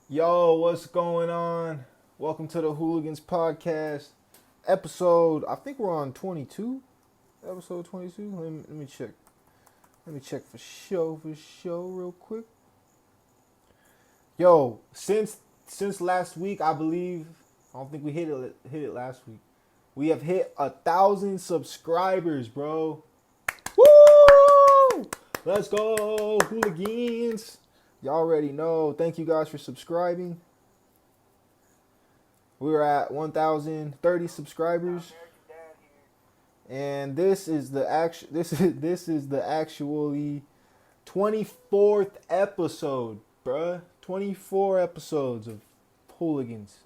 Yo, what's going on? Welcome to the Hooligans Podcast. Episode, I think we're on 22. Episode 22. Let me check. Let me check for show, real quick. Yo, since last week, I believe, I don't think we hit it last week. We have hit 1,000 subscribers, bro. Woo! Let's go, Hooligans. Y'all already know. Thank you guys for subscribing. We're at 1,030 subscribers, and this is the actually 24th episode, bruh. 24 episodes of Hooligans.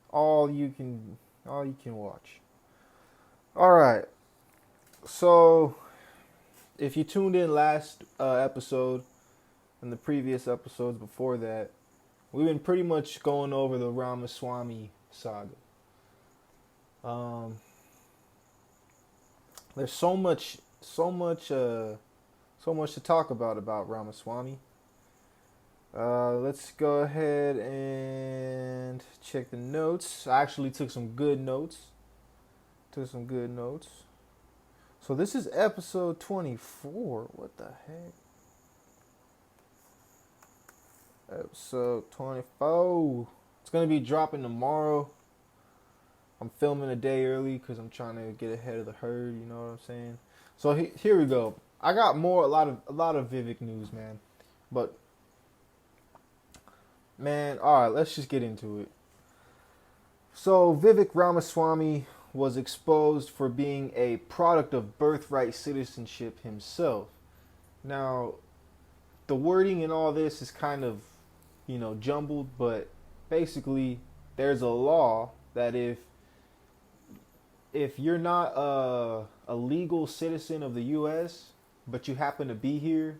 All you can watch. All right. So, if you tuned in last episode and the previous episodes before that, we've been pretty much going over the Ramaswamy saga. There's so much to talk about Ramaswamy. Let's go ahead and check the notes. I actually took some good notes. So this is episode 24. What the heck? Episode 24. It's going to be dropping tomorrow. I'm filming a day early because I'm trying to get ahead of the herd. You know what I'm saying? So here we go. I got a lot of Vivek news, man. But man, all right, let's just get into it. So Vivek Ramaswamy was exposed for being a product of birthright citizenship himself. Now, the wording in all this is kind of, jumbled, but basically there's a law that if you're not a legal citizen of the US, but you happen to be here,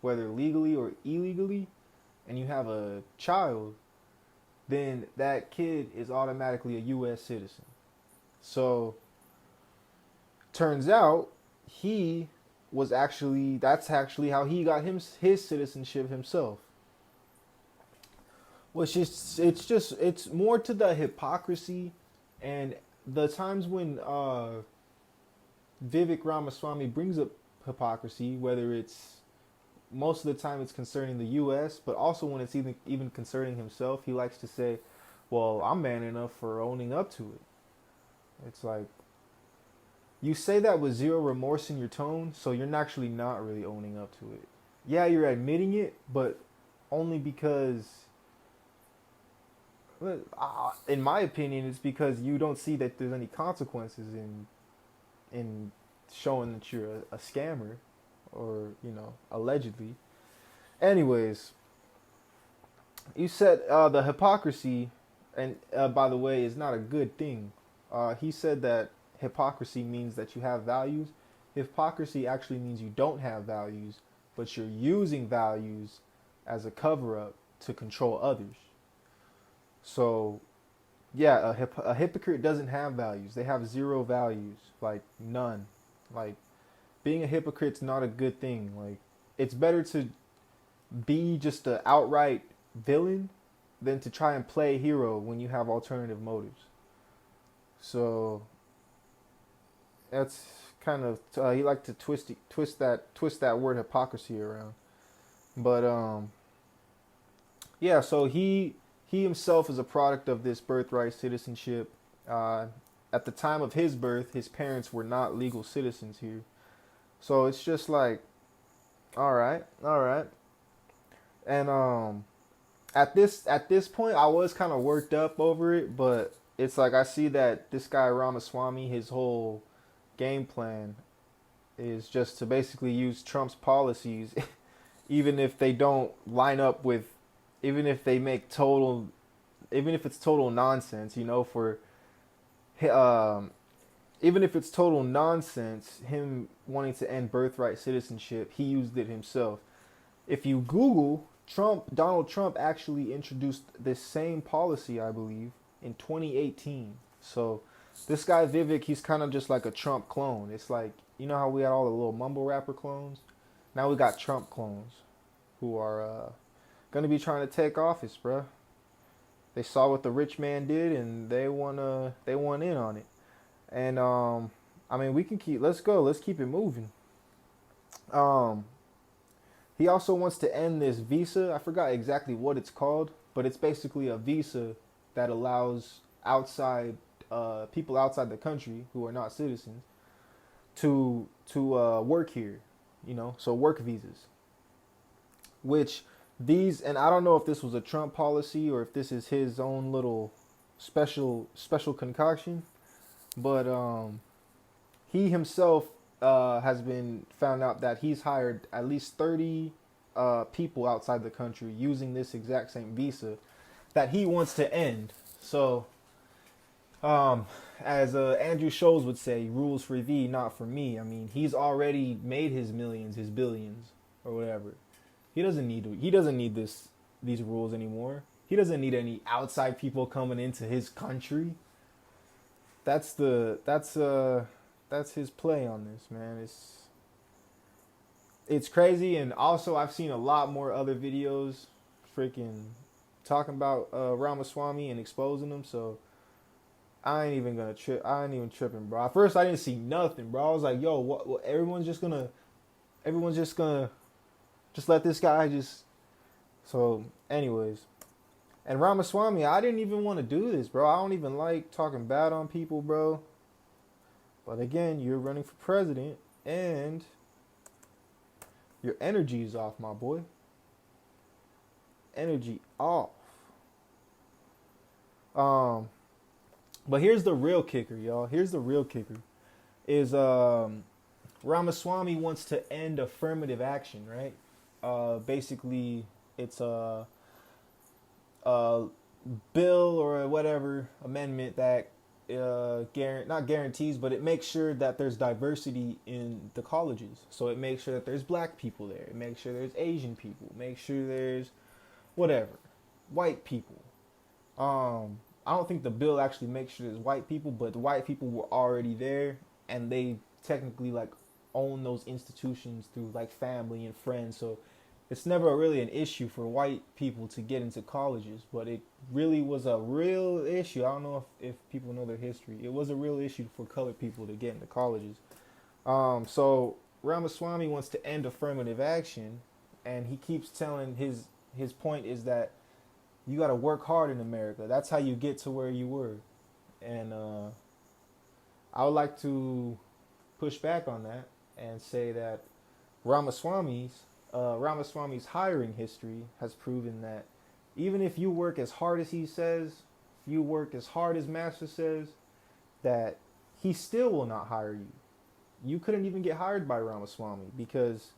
whether legally or illegally, and you have a child, then that kid is automatically a US citizen. So turns out that's actually how he got his citizenship himself. Which is it's more to the hypocrisy and the times when Vivek Ramaswamy brings up hypocrisy, whether it's most of the time it's concerning the US, but also when it's even concerning himself, he likes to say, well, I'm man enough for owning up to it. It's like, you say that with zero remorse in your tone, so you're actually not really owning up to it. Yeah, you're admitting it, but only because, in my opinion, it's because you don't see that there's any consequences in showing that you're a scammer, or allegedly. Anyways, you said the hypocrisy, and by the way, is not a good thing. He said that hypocrisy means that you have values. Hypocrisy actually means you don't have values, but you're using values as a cover up to control others. So, yeah, a hypocrite doesn't have values. They have zero values, like none. Like, being a hypocrite's not a good thing. Like, it's better to be just an outright villain than to try and play hero when you have alternative motives. So that's kind of he liked to twist that word hypocrisy around. But yeah. So he himself is a product of this birthright citizenship. At the time of his birth, his parents were not legal citizens here. So it's just like, all right. And at this point, I was kind of worked up over it, but it's like I see that this guy Ramaswamy, his whole game plan is just to basically use Trump's policies, even if they don't line up with, even if they make total, even if it's total nonsense, for, even if it's total nonsense, him wanting to end birthright citizenship, he used it himself. If you Google Donald Trump actually introduced this same policy, I believe, in 2018. So this guy Vivek, he's kind of just like a Trump clone. It's like, you know how we had all the little mumble rapper clones? Now we got Trump clones who are gonna be trying to take office, bruh. They saw what the rich man did, and they want in on it. And I mean, we can keep. Let's go. Let's keep it moving. Um, he also wants to end this visa. I forgot exactly what it's called, but it's basically a visa that allows outside people outside the country who are not citizens to work here. You know, so work visas. Which these, and I don't know if this was a Trump policy or if this is his own little special concoction, but he himself has been found out that he's hired at least 30 people outside the country using this exact same visa that he wants to end. So, as Andrew Scholes would say, rules for thee, not for me. I mean, he's already made his millions, his billions, or whatever. He doesn't need these rules anymore. He doesn't need any outside people coming into his country. That's his play on this, man. It's crazy. And also I've seen a lot more other videos freaking talking about Ramaswamy and exposing him, so I ain't even gonna trip. I ain't even tripping, bro. At first I didn't see nothing, bro. I was like, yo, what everyone's just gonna just let this guy just. So anyways, and Ramaswamy, I didn't even want to do this, bro. I don't even like talking bad on people, bro. But again, you're running for president, and your energy is off, my boy. Energy off. But here's the real kicker, y'all. Here's the real kicker. Is Ramaswamy wants to end affirmative action, right? Basically, it's a bill or whatever amendment that not guarantees, but it makes sure that there's diversity in the colleges. So it makes sure that there's black people there. It makes sure there's Asian people. Make sure there's whatever, white people. I don't think the bill actually makes sure there's white people, but the white people were already there, and they technically like own those institutions through like family and friends. So it's never really an issue for white people to get into colleges, but it really was a real issue. I don't know if people know their history. It was a real issue for colored people to get into colleges. So Ramaswamy wants to end affirmative action, and he keeps telling his point is that you got to work hard in America. That's how you get to where you were. And I would like to push back on that and say that Ramaswamy's hiring history has proven that even if you work as hard as he says, if you work as hard as Master says, that he still will not hire you. You couldn't even get hired by Ramaswamy because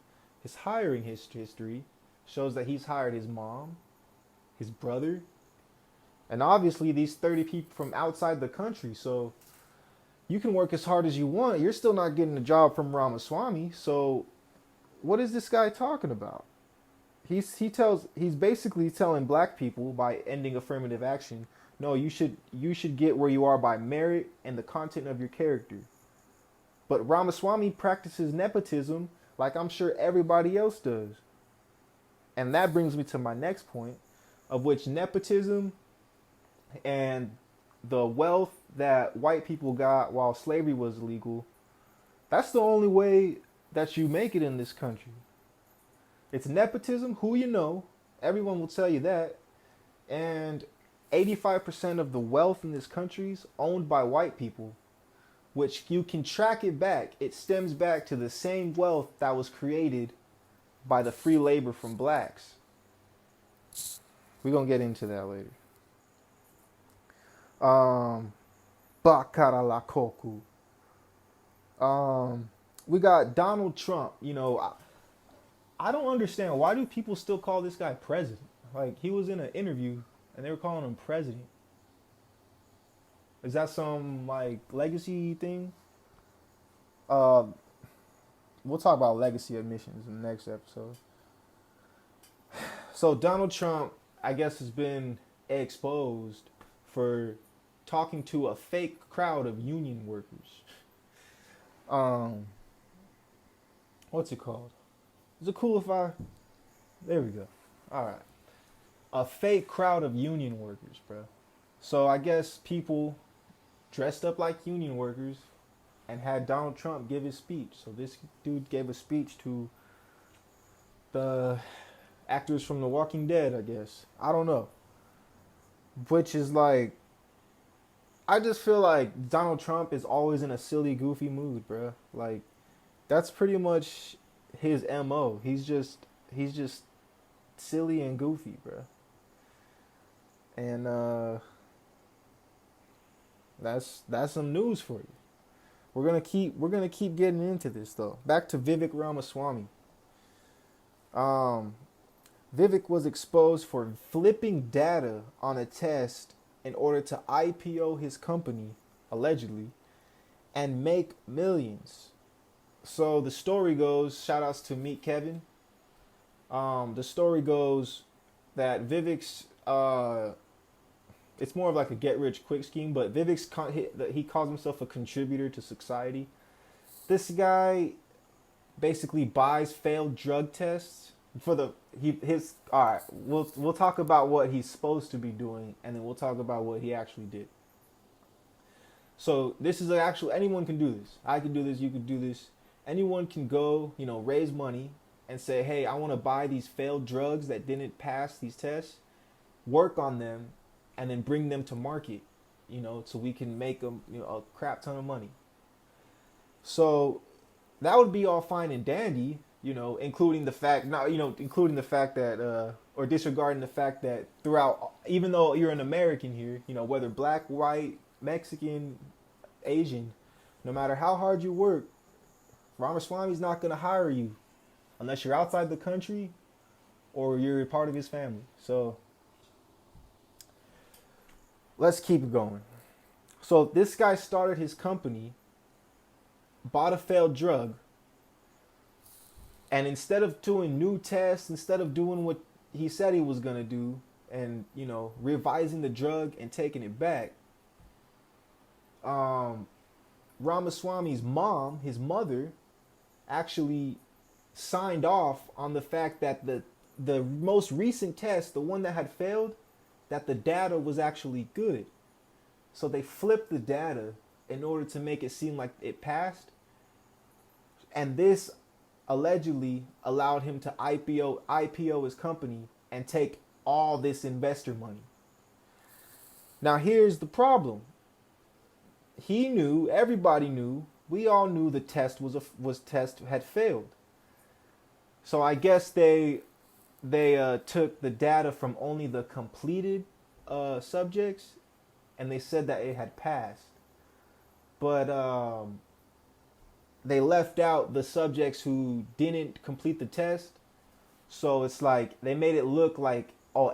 his hiring history shows that he's hired his mom, his brother, and obviously these 30 people from outside the country. So you can work as hard as you want. You're still not getting a job from Ramaswamy. So what is this guy talking about? He's basically telling black people by ending affirmative action, no, you should get where you are by merit and the content of your character. But Ramaswamy practices nepotism like I'm sure everybody else does. And that brings me to my next point, of which nepotism and the wealth that white people got while slavery was illegal, that's the only way that you make it in this country. It's nepotism, who you know, everyone will tell you that, and 85% of the wealth in this country is owned by white people, which you can track it back. It stems back to the same wealth that was created by the free labor from blacks. We're going to get into that later. Bakaralakoku. We got Donald Trump. You know, I don't understand. Why do people still call this guy president? Like, he was in an interview and they were calling him president. Is that some, like, legacy thing? We'll talk about legacy admissions in the next episode. So Donald Trump, I guess, has been exposed for talking to a fake crowd of union workers. What's it called? Is it cool if I... There we go. All right. a fake crowd of union workers, bro. So I guess people dressed up like union workers and had Donald Trump give his speech. So this dude gave a speech to the actors from The Walking Dead, I guess. I don't know. Which is like, I just feel like Donald Trump is always in a silly, goofy mood, bro. Like, that's pretty much his MO. He's just silly and goofy, bro. And that's some news for you. We're gonna keep getting into this though. Back to Vivek Ramaswamy. Um, Vivek was exposed for flipping data on a test in order to IPO his company, allegedly, and make millions. So the story goes, shout outs to Meet Kevin. The story goes that Vivek's, it's more of like a get rich quick scheme, but he calls himself a contributor to society. This guy basically buys failed drug tests for his. All right, we'll talk about what he's supposed to be doing, and then we'll talk about what he actually did. So this is anyone can do this. I can do this. You can do this. Anyone can go, raise money and say, hey, I want to buy these failed drugs that didn't pass these tests, work on them, and then bring them to market, so we can make them, a crap ton of money. So that would be all fine and dandy, including the fact, that, or disregarding the fact that throughout, even though you're an American here, whether black, white, Mexican, Asian, no matter how hard you work, Ramaswamy's not going to hire you unless you're outside the country or you're part of his family. So let's keep it going. So this guy started his company, bought a failed drug, and instead of doing new tests, instead of doing what he said he was going to do and, revising the drug and taking it back, Ramaswamy's mom, his mother, actually signed off on the fact that the most recent test, the one that had failed, that the data was actually good. So they flipped the data in order to make it seem like it passed. And this allegedly allowed him to IPO his company and take all this investor money. Now here's the problem. He knew, everybody knew, we all knew the test had failed. So I guess they took the data from only the completed subjects, and they said that it had passed. But they left out the subjects who didn't complete the test. So it's like they made it look like, oh,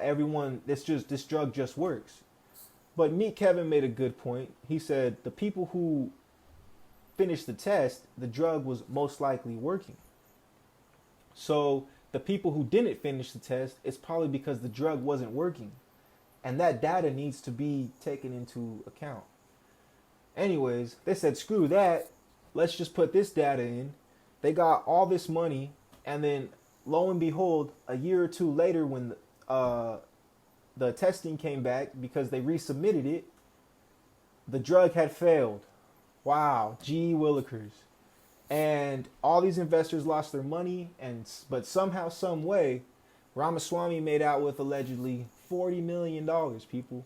this drug just works. But Meet Kevin made a good point. He said the people who finished the test, the drug was most likely working. So the people who didn't finish the test, it's probably because the drug wasn't working. And that data needs to be taken into account. Anyways, they said, screw that. Let's just put this data in. They got all this money. And then lo and behold, a year or two later when the testing came back, because they resubmitted it, the drug had failed. Wow, gee willikers. And all these investors lost their money, but somehow, some way, Ramaswamy made out with allegedly $40 million, people.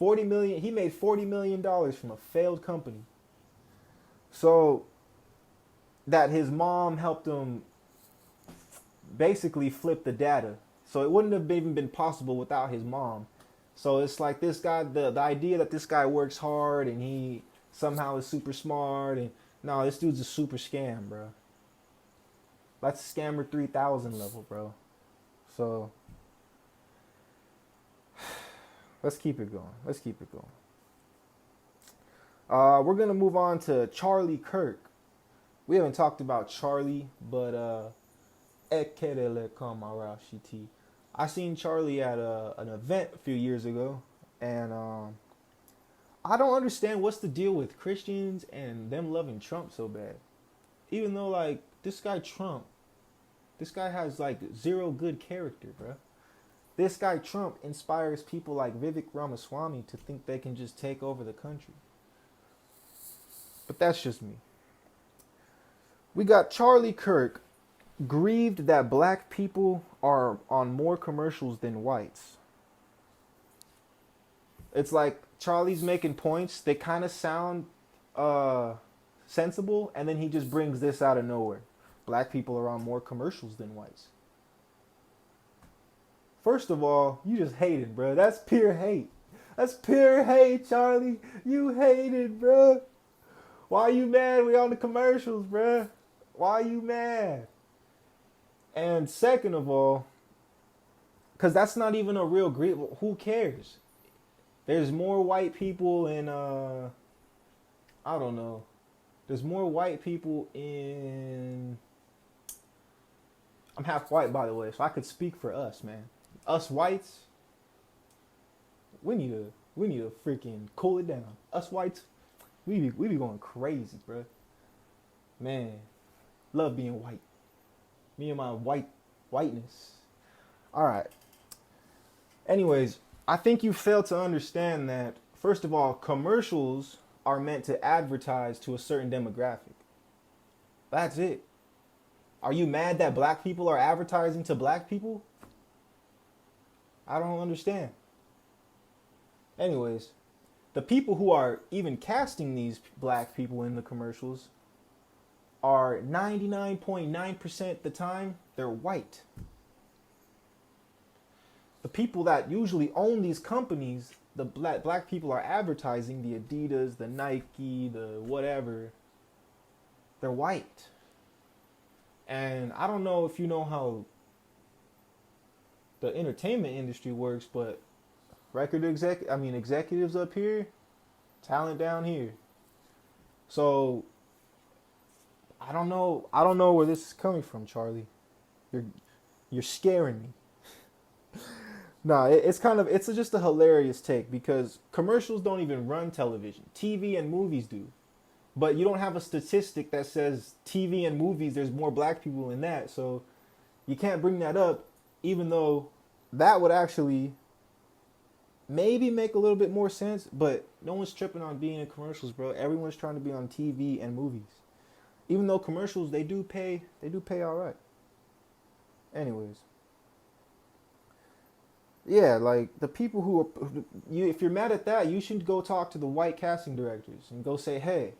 $40 million. He made $40 million from a failed company. So that his mom helped him basically flip the data. So it wouldn't have even been possible without his mom. So it's like this guy, the idea that this guy works hard and he somehow is super smart, and no, this dude's a super scam, bro. That's scammer 3000 level, bro. So let's keep it going. We're gonna move on to Charlie Kirk. We haven't talked about Charlie, but I seen Charlie at an event a few years ago, and I don't understand what's the deal with Christians and them loving Trump so bad. Even though, like, this guy Trump, this guy has, like, zero good character, bro. This guy Trump inspires people like Vivek Ramaswamy to think they can just take over the country. But that's just me. We got Charlie Kirk, grieved that black people are on more commercials than whites. It's like Charlie's making points. They kind of sound sensible, and then he just brings this out of nowhere. Black people are on more commercials than whites. First of all, you just hated, bro. That's pure hate. That's pure hate, Charlie. You hated, bro. Why you mad? We on the commercials, bro. Why you mad? And second of all, because that's not even a real grief. Who cares? There's more white people in, I don't know. There's more white people in, I'm half white, by the way, so I could speak for us, man. Us whites, we need to freaking cool it down. Us whites, we be going crazy, bro. Man, love being white. Me and my whiteness. All right. Anyways, I think you fail to understand that, first of all, commercials are meant to advertise to a certain demographic. That's it. Are you mad that black people are advertising to black people? I don't understand. Anyways, the people who are even casting these black people in the commercials are 99.9% the time, they're white. The people that usually own these companies, the black people are advertising, the Adidas, the Nike, the whatever, they're white. And I don't know if you know how the entertainment industry works, but executives up here, talent down here. So I don't know where this is coming from, Charlie. You're scaring me. No, it's just a hilarious take because commercials don't even run television. TV and movies do. But you don't have a statistic that says TV and movies, there's more black people in that. So you can't bring that up, even though that would actually maybe make a little bit more sense. But no one's tripping on being in commercials, bro. Everyone's trying to be on TV and movies. Even though commercials, they do pay all right. Anyways. Yeah, like the people who are, if you're mad at that, you should go talk to the white casting directors and go say, hey,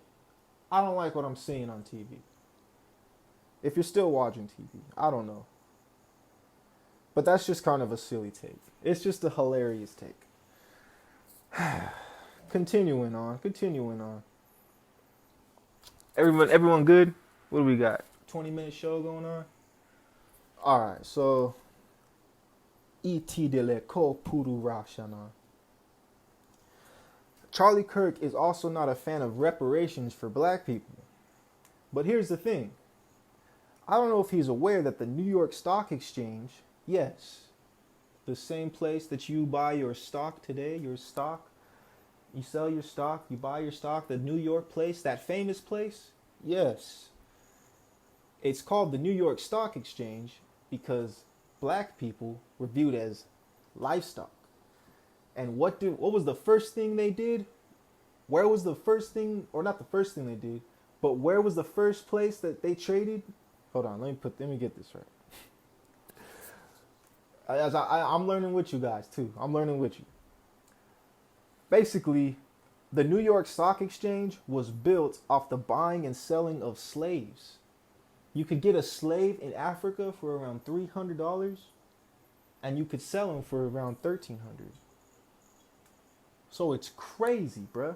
I don't like what I'm seeing on TV. If you're still watching TV, I don't know. But that's just kind of a silly take. It's just a hilarious take. Continuing on. Everyone good? What do we got? 20-minute show going on? Alright, so E.T. de le ko puru rashana. Charlie Kirk is also not a fan of reparations for black people. But here's the thing. I don't know if he's aware that the New York Stock Exchange, yes, the same place that you buy your stock today, you sell your stock, you buy your stock, the New York place, that famous place, yes. It's called the New York Stock Exchange because black people were viewed as livestock. And what was the first thing they did? Where was the first thing, or not the first thing they did, but where was the first place that they traded? Hold on, let me get this right. I'm learning with you guys too. I'm learning with you. Basically, the New York Stock Exchange was built off the buying and selling of slaves. You could get a slave in Africa for around $300, and you could sell him for around $1,300. So it's crazy, bruh.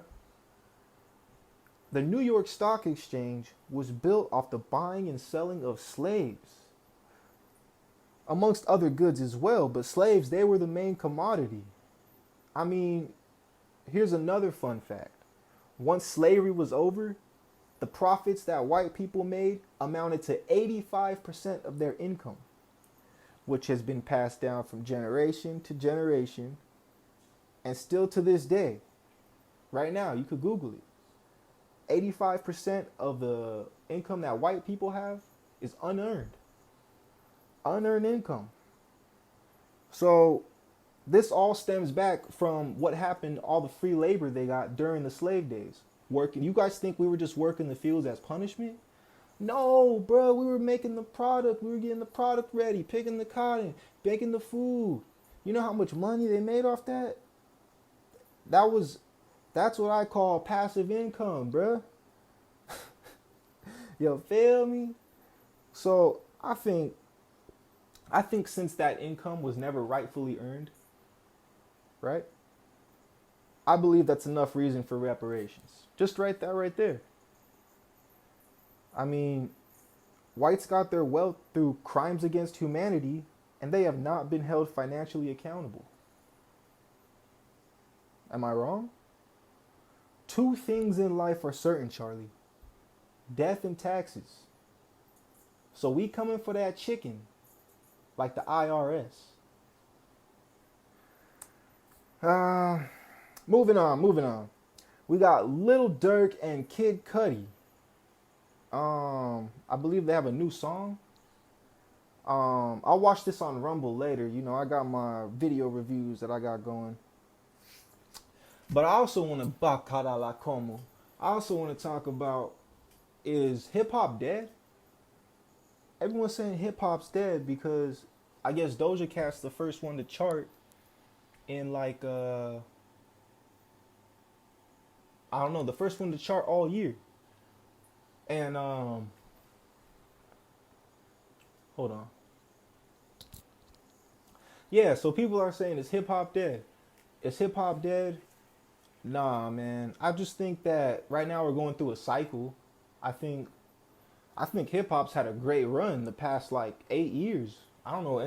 The New York Stock Exchange was built off the buying and selling of slaves, amongst other goods as well, but slaves, they were the main commodity. I mean, here's another fun fact. Once slavery was over, the profits that white people made amounted to 85% of their income, which has been passed down from generation to generation, and still to this day. Right now, you could Google it. 85% of the income that white people have is unearned. Unearned income. So this all stems back from what happened, all the free labor they got during the slave days. Working, you guys think we were just working the fields as punishment? No, bro, we were making the product. We were getting the product ready, picking the cotton, baking the food. You know how much money they made off that? That was, that's what I call passive income, bro. You feel me? So I think since that income was never rightfully earned, right? I believe that's enough reason for reparations. Just write that right there. I mean, whites got their wealth through crimes against humanity, and they have not been held financially accountable. Am I wrong? Two things in life are certain, Charlie: death and taxes. So we coming for that chicken, like the IRS. Moving on. We got Lil Durk and Kid Cudi. I believe they have a new song. I'll watch this on Rumble later. You know, I got my video reviews that I got going. But I also want to bacala la como. I also want to talk about, is hip hop dead? Everyone's saying hip hop's dead because I guess Doja Cat's the first one to chart in like I don't know, the first one to chart all year. And hold on. Yeah, so people are saying, is hip hop dead? Is hip hop dead? Nah, man. I just think that right now we're going through a cycle. I think hip hop's had a great run the past like 8 years. I don't know what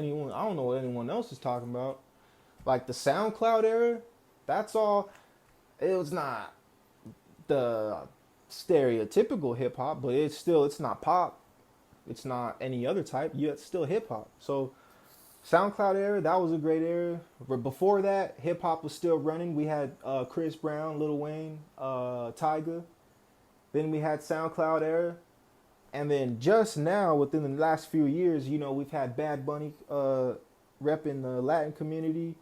anyone else is talking about. Like the SoundCloud era, that's all. It was not the stereotypical hip hop, but it's not pop. It's not any other type. Yeah, it's still hip hop. So SoundCloud era, that was a great era. But before that, hip hop was still running. We had Chris Brown, Lil Wayne, Tyga. Then we had SoundCloud era. And then just now, within the last few years, you know, we've had Bad Bunny repping the Latin community.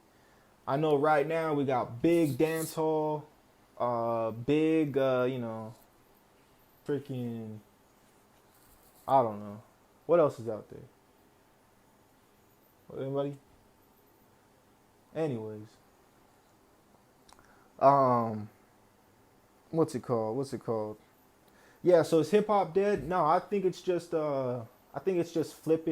I know right now we got big dancehall, big, freaking, I don't know. What else is out there? Anybody? Anyways. What's it called? Yeah, so is hip hop dead? No, I think it's just flipping